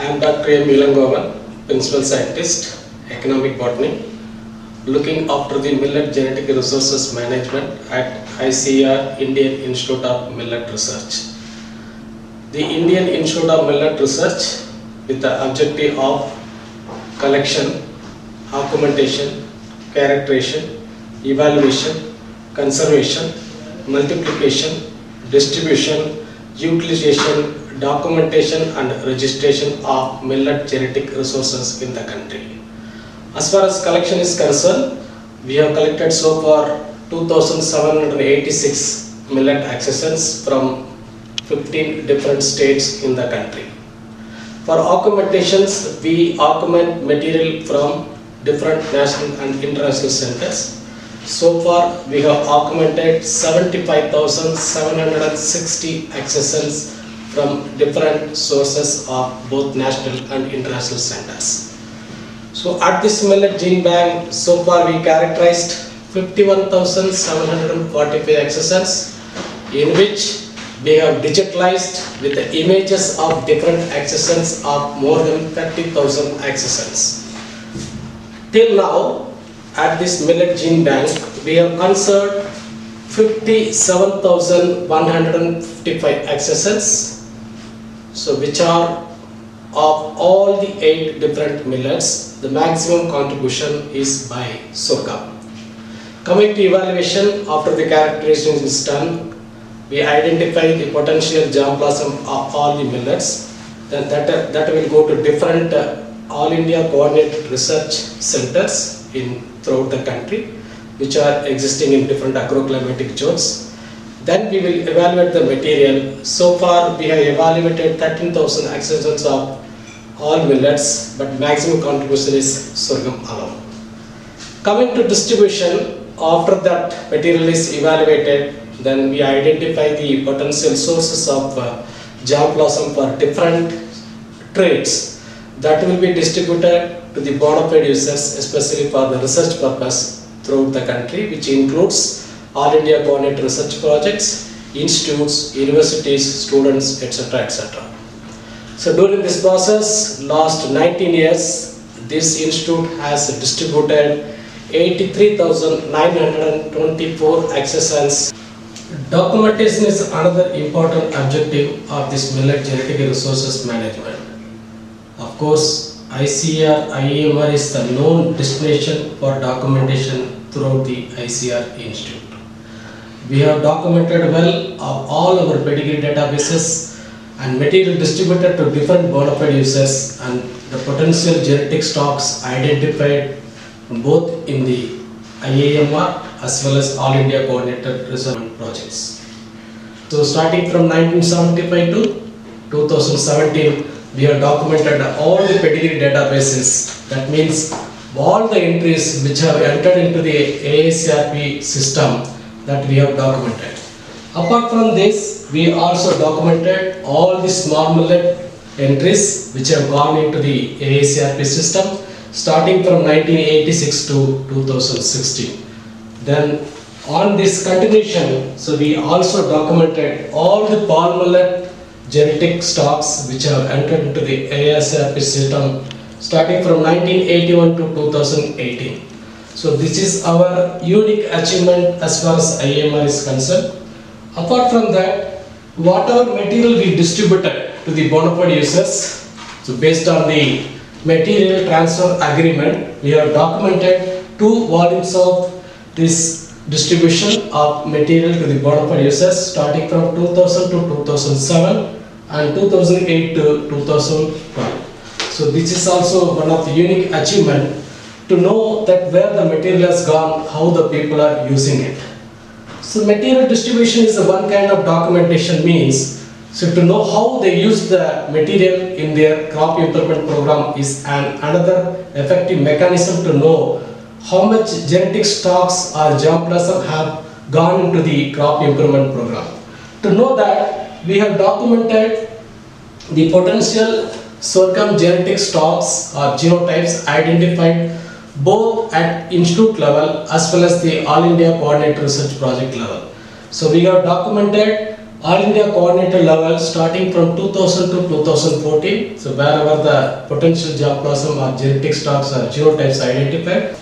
I am Dr. M. Ilangovan, Principal Scientist, Economic Botany, looking after the Millet Genetic Resources Management at ICAR, Indian Institute of Millet Research. The Indian Institute of Millet Research, with the objective of collection, documentation, characterization, evaluation, conservation, multiplication, distribution, utilization, documentation and registration of millet genetic resources in the country. As far as collection is concerned, we have collected so far 2,786 millet accessions from 15 different states in the country. For augmentations, we augment material from different national and international centers. So far, we have augmented 75,760 accessions from different sources of both national and international centers. So at this millet gene bank, so far we characterized 51,745 accessions, in which we have digitalized with the images of different accessions of more than 30,000 accessions. Till now, at this millet gene bank, we have conserved 57,155 accessions, so which are of all the 8 different millets. The maximum contribution is by sorghum. Coming to evaluation, after the characterization is done, we identify the potential germplasm of all the millets. Then that will go to different All India Coordinated Research Centers throughout the country, which are existing in different agroclimatic zones. Then we will evaluate the material. So far we have evaluated 13,000 accessions of all millets, but maximum contribution is sorghum alone. Coming to distribution, after that material is evaluated, then we identify the potential sources of germplasm for different traits that will be distributed to the bona fide users, especially for the research purpose throughout the country, which includes All India Coordinated Research Projects, institutes, universities, students, etc. etc. So during this process, last 19 years, this institute has distributed 83,924 accessions. Documentation is another important objective of this millet genetic resources management. Of course, ICAR is the known destination for documentation throughout the ICAR Institute. We have documented well of all our pedigree databases and material distributed to different bona fide users, and the potential genetic stocks identified both in the IAMR as well as All India Coordinated Research Projects. So starting from 1975 to 2017, we have documented all the pedigree databases. That means all the entries which have entered into the AACRP system that we have documented. Apart from this, we also documented all the small millet entries which have gone into the AACRP system starting from 1986 to 2016. Then on this continuation, so we also documented all the palm millet genetic stocks which have entered into the AACRP system starting from 1981 to 2018. So this is our unique achievement as far as IAMR is concerned. Apart from that, whatever material we distributed to the bona fide users, so based on the material transfer agreement, we have documented 2 volumes of this distribution of material to the bona fide users starting from 2000 to 2007 and 2008 to 2012. So this is also one of the unique achievement to know that where the material has gone, how the people are using it. So material distribution is one kind of documentation means, so to know how they use the material in their crop improvement program is another effective mechanism to know how much genetic stocks or germplasm have gone into the crop improvement program. To know that, we have documented the potential sorghum genetic stocks or genotypes identified both at institute level as well as the All India Coordinated Research Project level. So we have documented All India coordinator level starting from 2000 to 2014. So wherever the potential germplasm or genetic stocks or genotypes identified,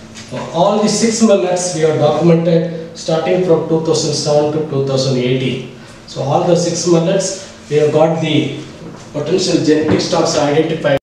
all the 6 millets we have documented starting from 2007 to 2018. So all the 6 millets we have got the potential genetic stocks identified.